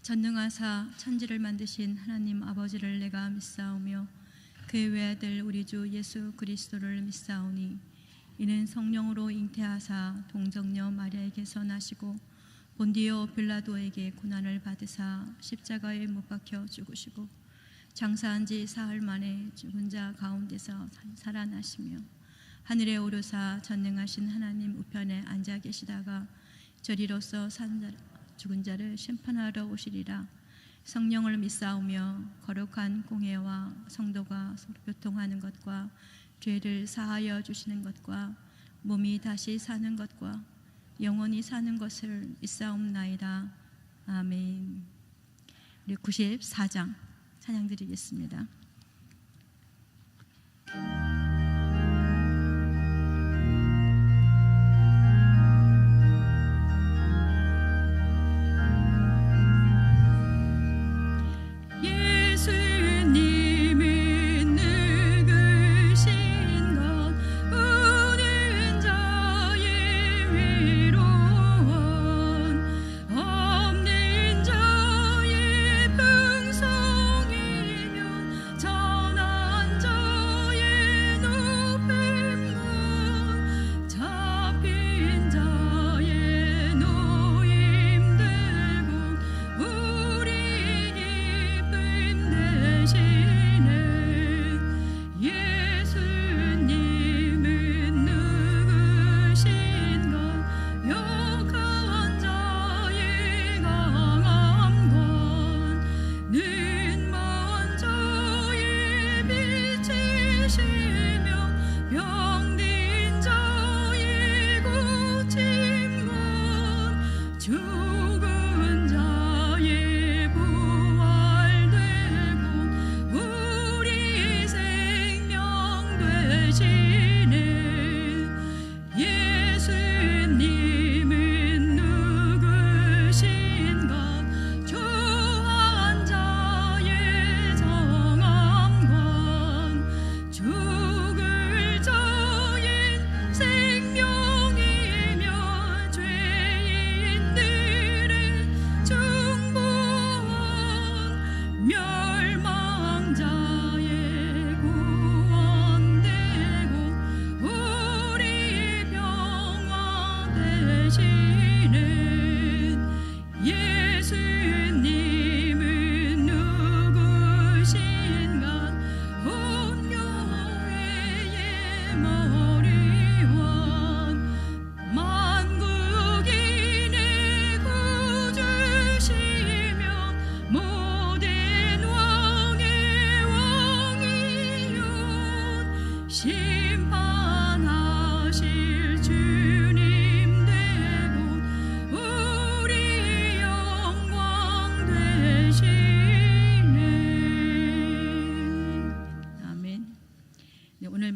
전능하사 천지를 만드신 하나님 아버지를 내가 믿사오며 그의 외아들 우리 주 예수 그리스도를 믿사오니 이는 성령으로 잉태하사 동정녀 마리아에게서 나시고 본디오 빌라도에게 고난을 받으사 십자가에 못 박혀 죽으시고 장사한 지 사흘 만에 죽은 자 가운데서 살아나시며 하늘에 오르사 전능하신 하나님 우편에 앉아 계시다가 저리로서 죽은 자를 심판하러 오시리라. 성령을 믿사오며 거룩한 공회와 성도가 서로 교통하는 것과 죄를 사하여 주시는 것과 몸이 다시 사는 것과 영원히 사는 것을 믿사옵나이다. 아멘. 우리 94장 찬양 드리겠습니다.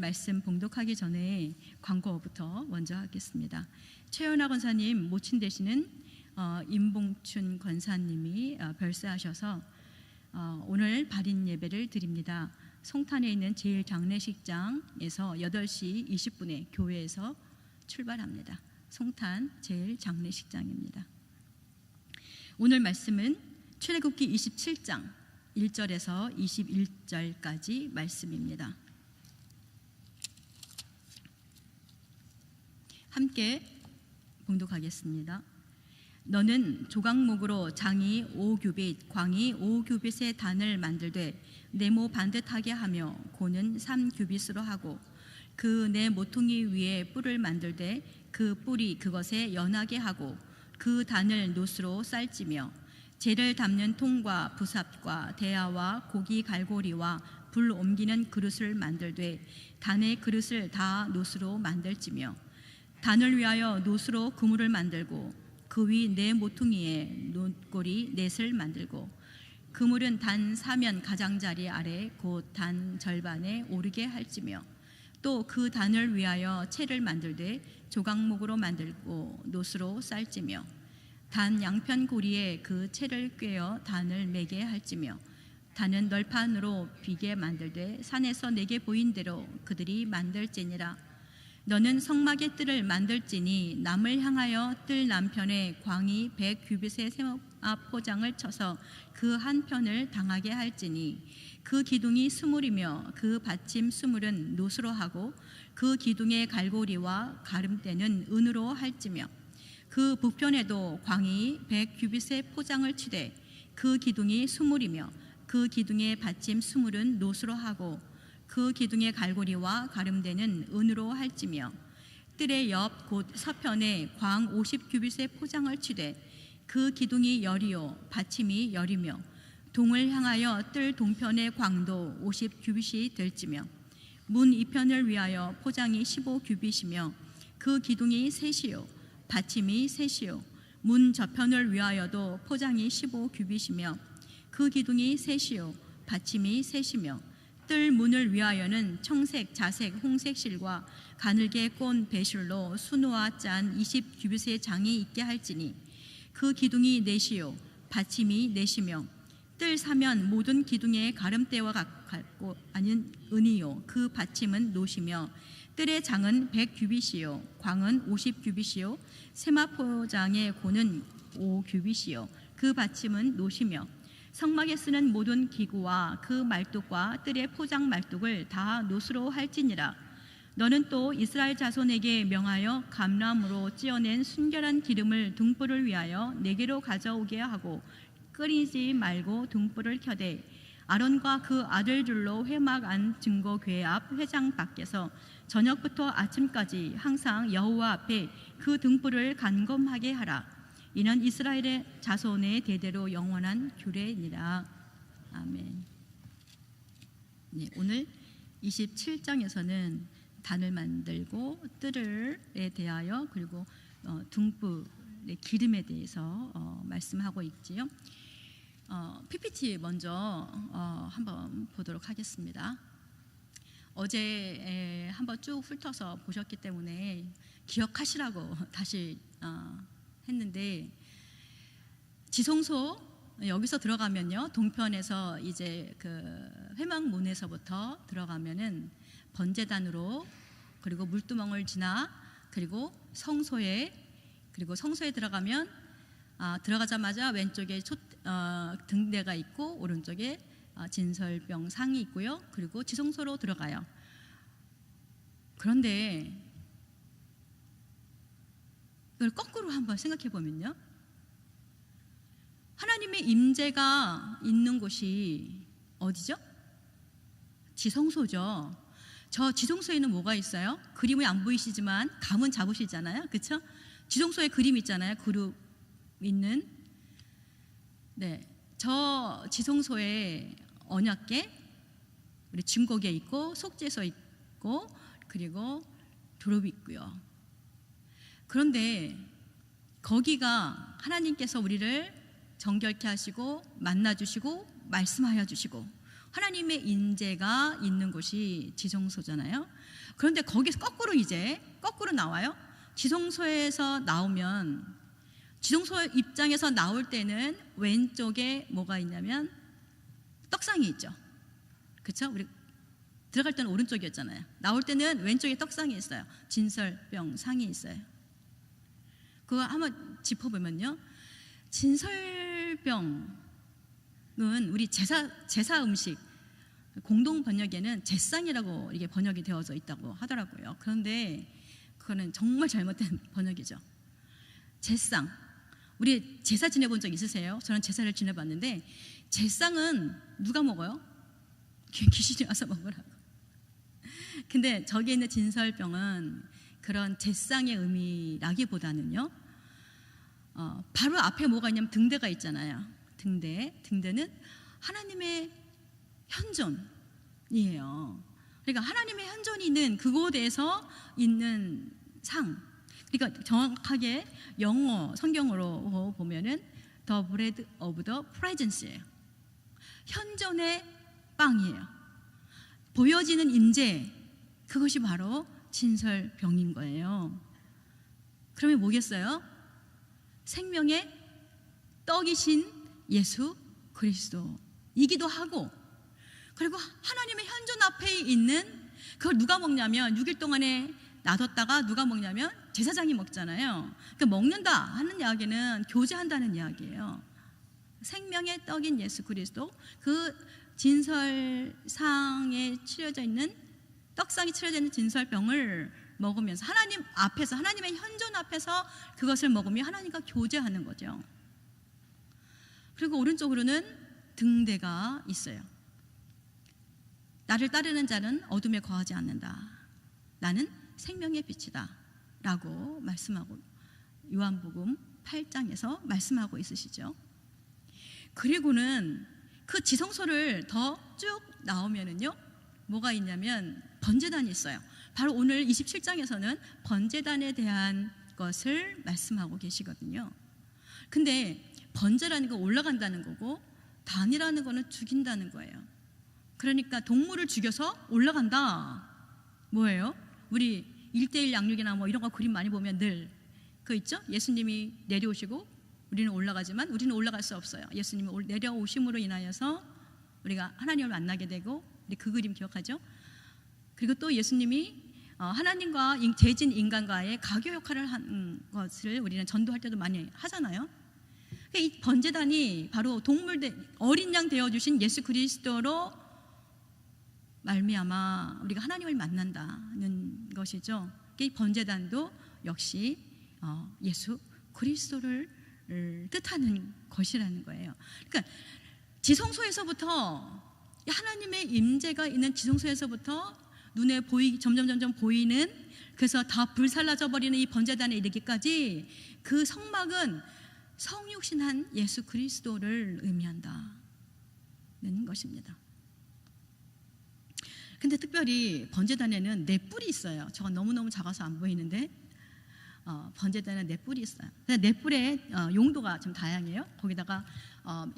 말씀 봉독하기 전에 광고부터 먼저 하겠습니다. 최연아 권사님 모친 되시는 임봉춘 권사님이 별세하셔서 오늘 발인 예배를 드립니다. 송탄에 있는 제1장례식장에서 8시 20분에 교회에서 출발합니다. 송탄 제1장례식장입니다. 오늘 말씀은 출애굽기 27장 1절에서 21절까지 말씀입니다. 함께 봉독하겠습니다. 너는 조각목으로 장이 5규빗, 광이 5규빗의 단을 만들되 네모 반듯하게 하며 고는 3규빗으로 하고 그 네 모퉁이 위에 뿔을 만들되 그 뿔이 그것에 연하게 하고 그 단을 노스로 쌀찌며 재를 담는 통과 부삽과 대야와 고기 갈고리와 불 옮기는 그릇을 만들되 단의 그릇을 다 노스로 만들지며 단을 위하여 노스로 그물을 만들고 그 위 네 모퉁이에 놋고리 넷을 만들고 그물은 단 사면 가장자리 아래 곧 단 절반에 오르게 할지며 또 그 단을 위하여 채를 만들되 조각목으로 만들고 놋으로 쌀지며 단 양편 고리에 그 채를 꿰어 단을 매게 할지며 단은 널판으로 비게 만들되 산에서 내게 보인 대로 그들이 만들지니라. 너는 성막의 뜰을 만들지니 남을 향하여 뜰 남편에 광이 100규빗의 앞 포장을 쳐서 그 한편을 당하게 할지니 그 기둥이 스물이며 그 받침 스물은 노수로 하고 그 기둥의 갈고리와 가름대는 은으로 할지며 그 북편에도 광이 100규빗의 포장을 치되 그 기둥이 스물이며 그 기둥의 받침 스물은 노수로 하고 그 기둥의 갈고리와 가름대는 은으로 할지며 뜰의 옆 곧 서편에 광 50규빗의 포장을 치되 그 기둥이 열이요 받침이 열이며 동을 향하여 뜰 동편의 광도 50규빗이 될지며 문 이편을 위하여 포장이 15규빗이며 그 기둥이 셋이요 받침이 셋이요 문 저편을 위하여도 포장이 15규빗이며 그 기둥이 셋이요 받침이 셋이며 뜰 문을 위하여는 청색, 자색, 홍색 실과 가늘게 꼰 배실로 수놓아 짠 20규빗의 장이 있게 할지니 그 기둥이 넷이요 받침이 넷이며 뜰 사면 모든 기둥의 가름대와 같고 아닌 은이요 그 받침은 노시며 뜰의 장은 100규빗이요 광은 50규빗이요 세마포장의 고는 5규빗이요 그 받침은 노시며 성막에 쓰는 모든 기구와 그 말뚝과 뜰의 포장 말뚝을 다 노수로 할지니라. 너는 또 이스라엘 자손에게 명하여 감람으로 찌어낸 순결한 기름을 등불을 위하여 내게로 가져오게 하고 끓이지 말고 등불을 켜되 아론과 그 아들들로 회막 안 증거궤 앞 회장 밖에서 저녁부터 아침까지 항상 여호와 앞에 그 등불을 간검하게 하라. 이는 이스라엘의 자손의 대대로 영원한 규례니라. 아멘. 네, 오늘 27장에서는 단을 만들고 뜰에 대하여 그리고 등불의 기름에 대해서 말씀하고 있지요. PPT 먼저 한번 보도록 하겠습니다. 어제 한번 쭉 훑어서 보셨기 때문에 기억하시라고 다시 했는데 지성소 여기서 들어가면요 동편에서 이제 그 회막문에서부터 들어가면은 번제단으로 그리고 물두멍을 지나 그리고 성소에 들어가면 들어가자마자 왼쪽에 등대가 있고 오른쪽에 진설병 상이 있고요. 그리고 지성소로 들어가요. 그런데 이걸 거꾸로 한번 생각해 보면요. 하나님의 임재가 있는 곳이 어디죠? 지성소죠. 저 지성소에는 뭐가 있어요? 그림이 안 보이시지만 감은 잡으시잖아요. 그렇죠? 지성소에 그림 있잖아요. 그룹 있는. 네, 저 지성소에 언약궤, 우리 증거궤 있고 속죄소 있고 그리고 두릅이 있고요. 그런데 거기가 하나님께서 우리를 정결케 하시고 만나주시고 말씀하여 주시고 하나님의 인재가 있는 곳이 지성소잖아요. 그런데 거기서 거꾸로 나와요. 지성소에서 나오면 지성소 입장에서 나올 때는 왼쪽에 뭐가 있냐면 떡상이 있죠. 그렇죠? 우리 들어갈 때는 오른쪽이었잖아요. 나올 때는 왼쪽에 떡상이 있어요. 진설병 상이 있어요. 그거 한번 짚어보면요. 진설병은 우리 제사 음식 공동 번역에는 제상이라고 이게 번역이 되어져 있다고 하더라고요. 그런데 그거는 정말 잘못된 번역이죠. 제상. 우리 제사 지내본 적 있으세요? 저는 제사를 지내봤는데 제상은 누가 먹어요? 귀신이 와서 먹으라고. 근데 저기에 있는 진설병은 그런 제상의 의미라기보다는요. 바로 앞에 뭐가 있냐면 등대가 있잖아요. 등대는 하나님의 현존이에요. 그러니까 하나님의 현존이 있는 그곳에서 있는 상. 그러니까 정확하게 영어 성경으로 보면은 The bread of the presence예요. 현존의 빵이에요. 보여지는 임재, 그것이 바로 진설병인 거예요. 그러면 뭐겠어요? 생명의 떡이신 예수 그리스도이기도 하고, 그리고 하나님의 현존 앞에 있는 그걸 누가 먹냐면 6일 동안에 놔뒀다가 누가 먹냐면 제사장이 먹잖아요. 그러니까 먹는다 하는 이야기는 교제한다는 이야기예요. 생명의 떡인 예수 그리스도, 그 진설상에 치려져 있는 떡상이 치려져 있는 진설병을 먹으면서 하나님 앞에서, 하나님의 현존 앞에서 그것을 먹으며 하나님과 교제하는 거죠. 그리고 오른쪽으로는 등대가 있어요. 나를 따르는 자는 어둠에 거하지 않는다. 나는 생명의 빛이다 라고 말씀하고, 요한복음 8장에서 말씀하고 있으시죠. 그리고는 그 지성소를 더 쭉 나오면은요, 뭐가 있냐면 번제단이 있어요. 바로 오늘 27장에서는 번제단에 대한 것을 말씀하고 계시거든요. 근데 번제라는 건 올라간다는 거고, 단이라는 거는 죽인다는 거예요. 그러니까 동물을 죽여서 올라간다. 뭐예요? 우리 1:1 양육이나 뭐 이런 거 그림 많이 보면 늘 그 있죠? 예수님이 내려오시고 우리는 올라가지만 우리는 올라갈 수 없어요. 예수님이 내려오심으로 인하여서 우리가 하나님을 만나게 되고, 우리 그 그림 기억하죠? 그리고 또 예수님이 하나님과 재진 인간과의 가교 역할을 한 것을 우리는 전도할 때도 많이 하잖아요. 이 번제단이 바로 어린 양 되어주신 예수 그리스도로 말미암아 우리가 하나님을 만난다는 것이죠. 이 번제단도 역시 예수 그리스도를 뜻하는 것이라는 거예요. 그러니까 지성소에서부터, 하나님의 임재가 있는 지성소에서부터 눈에 점점 보이는, 그래서 다 불살라져 버리는 이 번제단에 이르기까지 그 성막은 성육신한 예수 그리스도를 의미한다는 것입니다. 근데 특별히 번제단에는 넷불이 있어요. 저건 너무너무 작아서 안 보이는데, 번제단에는 넷불이 있어요. 넷불의 용도가 좀 다양해요. 거기다가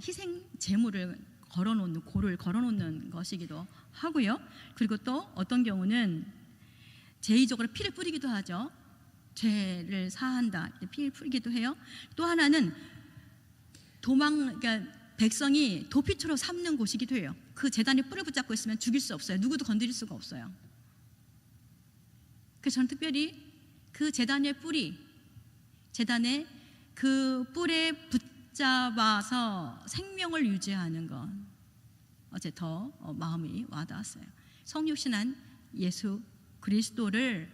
희생 제물을 고를 걸어놓는 것이기도 하고요. 그리고 또 어떤 경우는 제의적으로 피를 뿌리기도 하죠. 죄를 사한다, 피를 뿌리기도 해요. 또 하나는 그러니까 백성이 도피처로 삼는 곳이기도 해요. 그 제단에 뿔을 붙잡고 있으면 죽일 수 없어요. 누구도 건드릴 수가 없어요. 그래서 저는 특별히 그 제단의 그 뿔에 붙잡아서 생명을 유지하는 것, 어제 더 마음이 와닿았어요. 성육신한 예수 그리스도를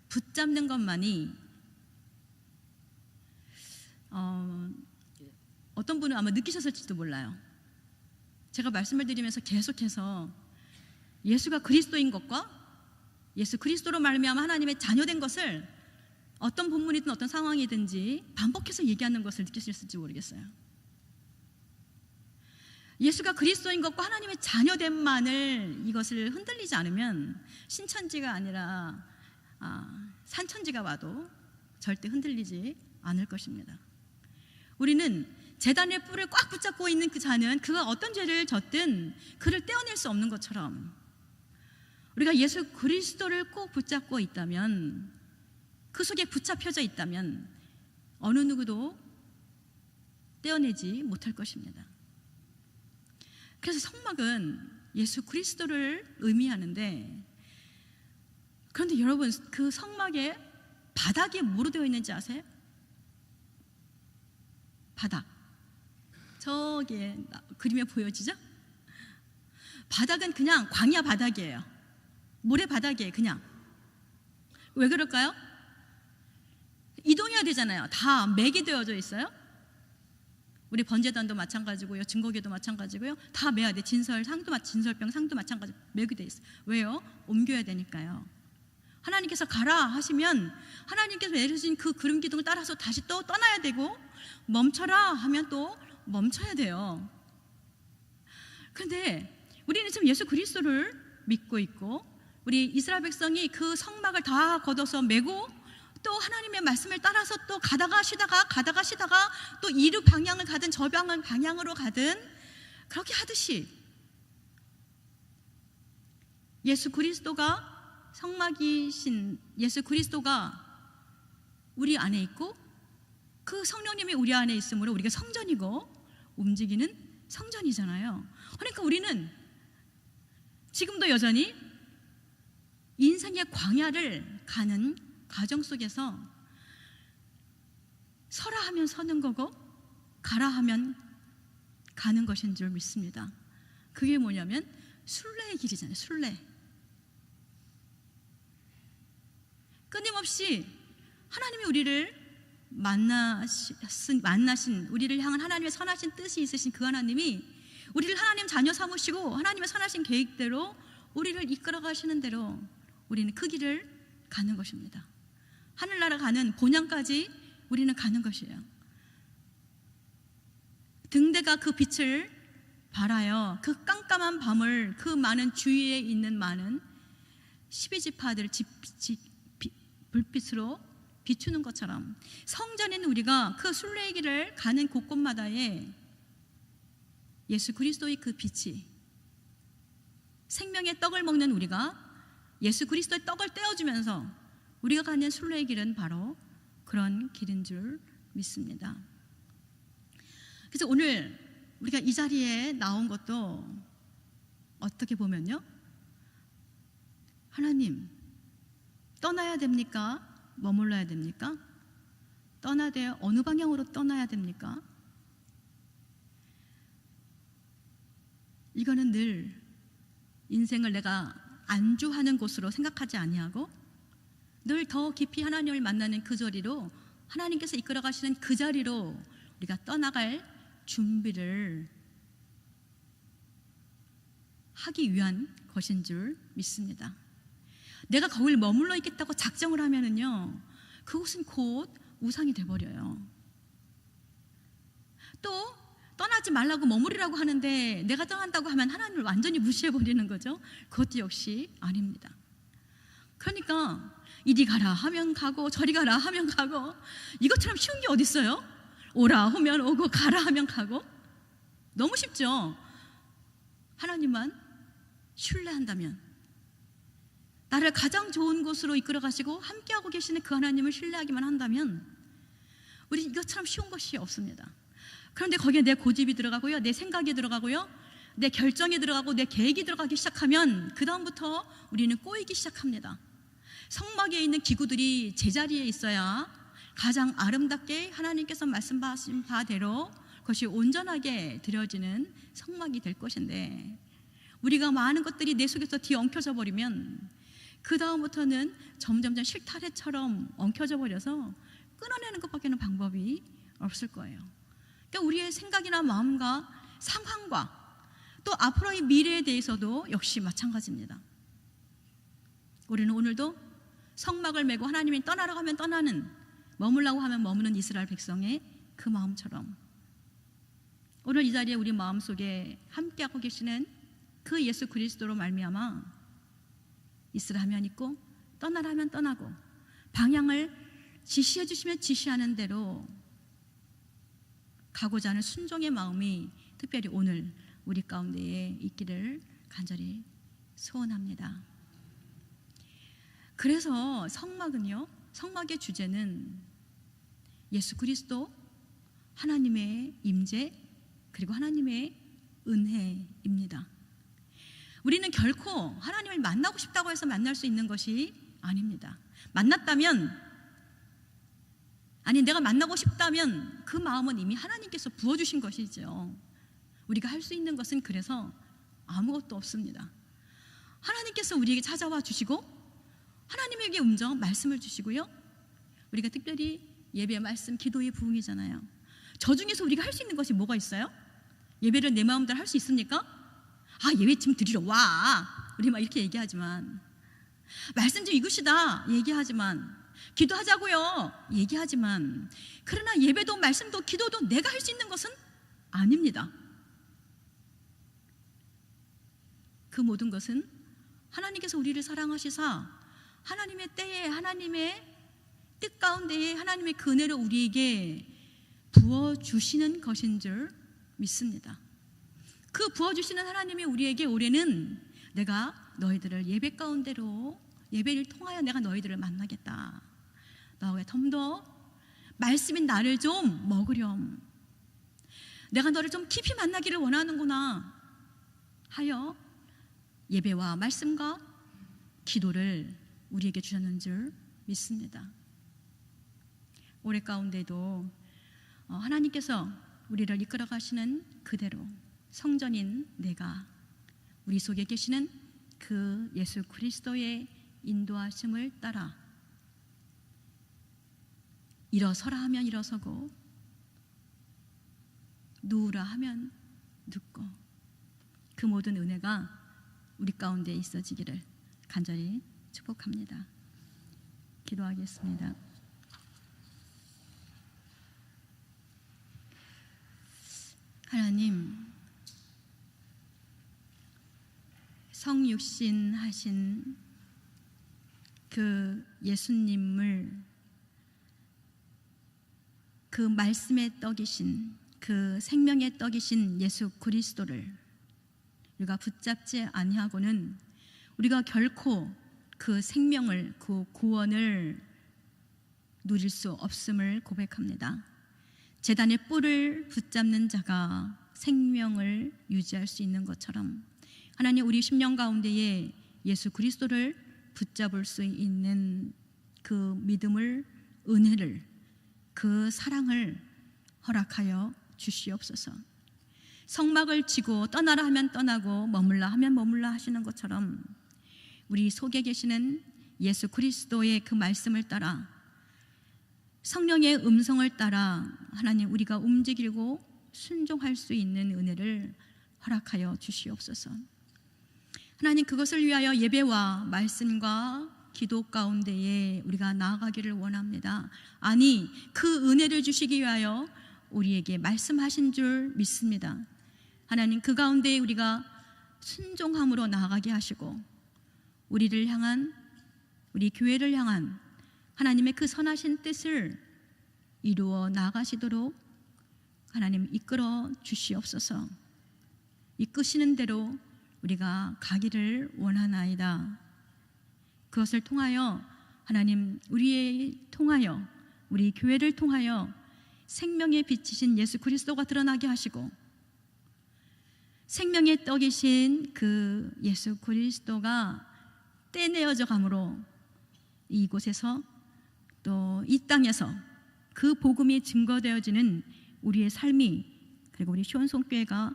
붙잡는 것만이, 어떤 분은 아마 느끼셨을지도 몰라요. 제가 말씀을 드리면서 계속해서 예수가 그리스도인 것과 예수 그리스도로 말미암아 하나님의 자녀된 것을 어떤 본문이든 어떤 상황이든지 반복해서 얘기하는 것을 느끼셨을지 모르겠어요. 예수가 그리스도인 것과 하나님의 자녀됨만을, 이것을 흔들리지 않으면 신천지가 아니라 산천지가 와도 절대 흔들리지 않을 것입니다. 우리는 제단의 뿔을 꽉 붙잡고 있는 그 자는 그가 어떤 죄를 졌든 그를 떼어낼 수 없는 것처럼, 우리가 예수 그리스도를 꼭 붙잡고 있다면, 그 속에 붙잡혀져 있다면 어느 누구도 떼어내지 못할 것입니다. 그래서 성막은 예수 그리스도를 의미하는데, 그런데 여러분, 그 성막의 바닥이 뭐로 되어 있는지 아세요? 바닥, 저기에 그림에 보여지죠? 바닥은 그냥 광야 바닥이에요. 모래 바닥이에요. 그냥. 왜 그럴까요? 이동해야 되잖아요. 다 매게 되어져 있어요. 우리 번제단도 마찬가지고요, 증거기도 마찬가지고요. 다 매야 돼. 진설병 상도 마찬가지, 매게 돼 있어요. 왜요? 옮겨야 되니까요. 하나님께서 가라 하시면 하나님께서 내려주신 그 구름 기둥을 따라서 다시 또 떠나야 되고, 멈춰라 하면 또 멈춰야 돼요. 그런데 우리는 지금 예수 그리스도를 믿고 있고, 우리 이스라엘 백성이 그 성막을 다 걷어서 메고 또 하나님의 말씀을 따라서 또 가다가 쉬다가 또 이루 방향을 가든 저 방향으로 가든 그렇게 하듯이, 예수 그리스도가 성막이신 예수 그리스도가 우리 안에 있고, 그 성령님이 우리 안에 있으므로 우리가 성전이고 움직이는 성전이잖아요. 그러니까 우리는 지금도 여전히 인생의 광야를 가는 과정 속에서 서라 하면 서는 거고, 가라 하면 가는 것인 줄 믿습니다. 그게 뭐냐면 순례의 길이잖아요. 순례. 끊임없이 하나님이 우리를 만나신 우리를 향한 하나님의 선하신 뜻이 있으신 그 하나님이 우리를 하나님 자녀 삼으시고 하나님의 선하신 계획대로 우리를 이끌어 가시는 대로 우리는 그 길을 가는 것입니다. 하늘나라 가는 본향까지 우리는 가는 것이에요. 등대가 그 빛을 발하여 그 깜깜한 밤을 그 많은 주위에 있는 많은 12지파들을 불빛으로 비추는 것처럼 성전인 우리가 그 순례의 길을 가는 곳곳마다에 예수 그리스도의 그 빛이, 생명의 떡을 먹는 우리가 예수 그리스도의 떡을 떼어주면서 우리가 가는 순례의 길은 바로 그런 길인 줄 믿습니다. 그래서 오늘 우리가 이 자리에 나온 것도 어떻게 보면요, 하나님 떠나야 됩니까? 머물러야 됩니까? 떠나되 어느 방향으로 떠나야 됩니까? 이거는 늘 인생을 내가 안주하는 곳으로 생각하지 아니하고 늘 더 깊이 하나님을 만나는 그 자리로, 하나님께서 이끌어 가시는 그 자리로 우리가 떠나갈 준비를 하기 위한 것인 줄 믿습니다. 내가 거길 머물러 있겠다고 작정을 하면은요, 그곳은 곧 우상이 돼버려요. 또 떠나지 말라고 머무르라고 하는데 내가 떠난다고 하면 하나님을 완전히 무시해버리는 거죠. 그것도 역시 아닙니다. 그러니까 이리 가라 하면 가고 저리 가라 하면 가고, 이것처럼 쉬운 게 어디 있어요? 오라 하면 오고 가라 하면 가고. 너무 쉽죠. 하나님만 신뢰한다면, 나를 가장 좋은 곳으로 이끌어 가시고 함께하고 계시는 그 하나님을 신뢰하기만 한다면 우리 이것처럼 쉬운 것이 없습니다. 그런데 거기에 내 고집이 들어가고요, 내 생각이 들어가고요, 내 결정이 들어가고 내 계획이 들어가기 시작하면 그 다음부터 우리는 꼬이기 시작합니다. 성막에 있는 기구들이 제자리에 있어야 가장 아름답게 하나님께서 말씀하신 바대로 그것이 온전하게 드려지는 성막이 될 것인데, 우리가 많은 것들이 내 속에서 뒤엉켜져 버리면 그 다음부터는 점점점 실타래처럼 엉켜져 버려서 끊어내는 것밖에는 방법이 없을 거예요. 그러니까 우리의 생각이나 마음과 상황과 또 앞으로의 미래에 대해서도 역시 마찬가지입니다. 우리는 오늘도 성막을 메고 하나님이 떠나라고 하면 떠나는, 머물라고 하면 머무는 이스라엘 백성의 그 마음처럼 오늘 이 자리에 우리 마음속에 함께하고 계시는 그 예수 그리스도로 말미암아 있으라 하면 있고 떠나라 하면 떠나고 방향을 지시해 주시면 지시하는 대로 가고자 하는 순종의 마음이 특별히 오늘 우리 가운데에 있기를 간절히 소원합니다. 그래서 성막은요, 성막의 주제는 예수 그리스도, 하나님의 임재, 그리고 하나님의 은혜입니다. 우리는 결코 하나님을 만나고 싶다고 해서 만날 수 있는 것이 아닙니다. 만났다면, 아니 내가 만나고 싶다면 그 마음은 이미 하나님께서 부어주신 것이죠. 우리가 할 수 있는 것은 그래서 아무것도 없습니다. 하나님께서 우리에게 찾아와 주시고 하나님에게 음정 말씀을 주시고요, 우리가 특별히 예배 말씀 기도의 부흥이잖아요. 저 중에서 우리가 할 수 있는 것이 뭐가 있어요? 예배를 내 마음대로 할 수 있습니까? 아, 예배 좀 드리러 와, 우리 막 이렇게 얘기하지만, 말씀 좀 읽으시다 얘기하지만, 기도하자고요 얘기하지만, 그러나 예배도 말씀도 기도도 내가 할 수 있는 것은 아닙니다. 그 모든 것은 하나님께서 우리를 사랑하시사 하나님의 때에, 하나님의 뜻 가운데에 하나님의 은혜를 우리에게 부어주시는 것인 줄 믿습니다. 그 부어주시는 하나님이 우리에게 올해는 내가 너희들을 예배 가운데로, 예배를 통하여 내가 너희들을 만나겠다, 너가 좀 더 말씀인 나를 좀 먹으렴, 내가 너를 좀 깊이 만나기를 원하는구나 하여 예배와 말씀과 기도를 우리에게 주셨는 줄 믿습니다. 올해 가운데도 하나님께서 우리를 이끌어 가시는 그대로 성전인 내가 우리 속에 계시는 그 예수 그리스도의 인도하심을 따라 일어서라 하면 일어서고 누우라 하면 눕고 그 모든 은혜가 우리 가운데 있어지기를 간절히 축복합니다. 기도하겠습니다. 하나님, 성육신 하신 그 예수님을, 그 말씀의 떡이신, 그 생명의 떡이신 예수 그리스도를 우리가 붙잡지 아니하고는 우리가 결코 그 생명을, 그 구원을 누릴 수 없음을 고백합니다. 제단의 뿔을 붙잡는 자가 생명을 유지할 수 있는 것처럼 하나님, 우리 심령 가운데에 예수 그리스도를 붙잡을 수 있는 그 믿음을, 은혜를, 그 사랑을 허락하여 주시옵소서. 성막을 지고 떠나라 하면 떠나고 머물라 하면 머물라 하시는 것처럼 우리 속에 계시는 예수 그리스도의 그 말씀을 따라, 성령의 음성을 따라 하나님, 우리가 움직이고 순종할 수 있는 은혜를 허락하여 주시옵소서. 하나님, 그것을 위하여 예배와 말씀과 기도 가운데에 우리가 나아가기를 원합니다. 아니, 그 은혜를 주시기 위하여 우리에게 말씀하신 줄 믿습니다. 하나님, 그 가운데에 우리가 순종함으로 나아가게 하시고 우리를 향한, 우리 교회를 향한 하나님의 그 선하신 뜻을 이루어 나가시도록 하나님 이끌어 주시옵소서. 이끄시는 대로 우리가 가기를 원하나이다. 그것을 통하여 하나님, 우리 교회를 통하여 생명의 빛이신 예수 그리스도가 드러나게 하시고 생명의 떡이신 그 예수 그리스도가 떼내어져 감으로 이곳에서 또 이 땅에서 그 복음이 증거되어지는 우리의 삶이, 그리고 우리 시온송교회가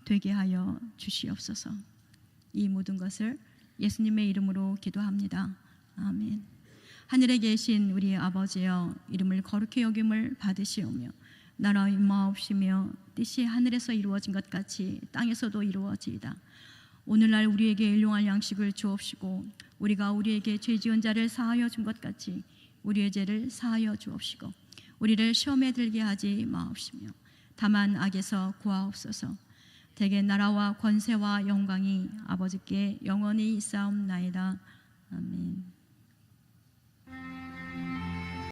되게 하여 주시옵소서. 이 모든 것을 예수님의 이름으로 기도합니다. 아멘. 하늘에 계신 우리 아버지여, 이름을 거룩히 여김을 받으시오며 나라 임하옵시며 뜻이 하늘에서 이루어진 것 같이 땅에서도 이루어지이다. 오늘날 우리에게 일용할 양식을 주옵시고 우리가 우리에게 죄 지은 자를 사하여 준 것 같이 우리의 죄를 사하여 주옵시고 우리를 시험에 들게 하지 마옵시며 다만 악에서 구하옵소서. 대개 나라와 권세와 영광이 아버지께 영원히 있사옵나이다. 아멘.